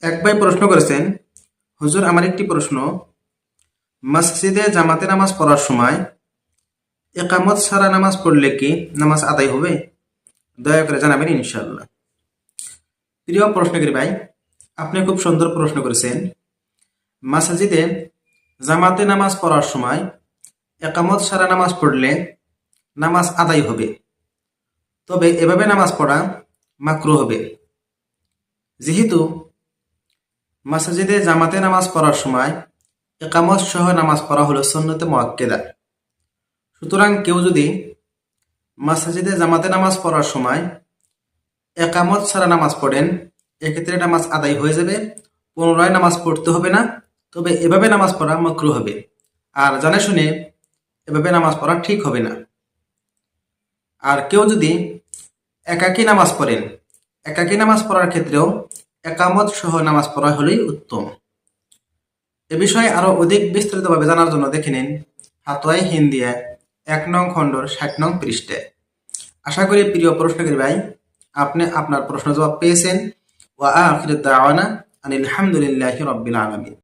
এক ভাই প্রশ্ন করেছেন, হুজুর আমার একটি প্রশ্ন, মসজিদে জামাতে নামাজ পড়ার সময় একামত সারা নামাজ পড়লে কি নামাজ আদায় হবে? দয়া করে জানাবেন ইনশাআল্লাহ। প্রিয় প্রশ্নকারী ভাই, আপনি খুব সুন্দর প্রশ্ন করেছেন। মসজিদে জামাতে নামাজ পড়ার সময় একামত সারা নামাজ পড়লে নামাজ আদায় হবে, তবে এভাবে নামাজ পড়া মাকরুহ হবে। যেহেতু মসজিদে জামাতে নামাজ পড়ার সময় একামত সহ নামাজ পড়া হলো সুন্নতে মুআক্কাদা, সুতরাং কেউ যদি মসজিদে জামাতে নামাজ পড়ার সময় একামত ছাড়া নামাজ পড়েন, এক্ষেত্রে নামাজ আদায় হয়ে যাবে, পুনরায় নামাজ পড়তে হবে না। তবে এভাবে নামাজ পড়া মাকরুহ হবে, আর জানে শুনে এভাবে নামাজ পড়া ঠিক হবে না। আর কেউ যদি একাকী নামাজ পড়েন, একাকী নামাজ পড়ার ক্ষেত্রেও একামত সহ নামাজ পড়া হলেই উত্তম। এ বিষয়ে আরো অধিক বিস্তারিতভাবে জানার জন্য দেখে নিন ফাতোয়ায়ে হিন্দিয়া ১ নং খণ্ডর ৬০ নং পৃষ্ঠায়। আশা করি প্রিয় প্রশ্নকারী ভাই, আপনি আপনার প্রশ্ন জবাব পেয়েছেন। ওয়া আখিরু দাওয়ানা আনিল হামদুলিল্লাহি রাব্বিল আলামিন।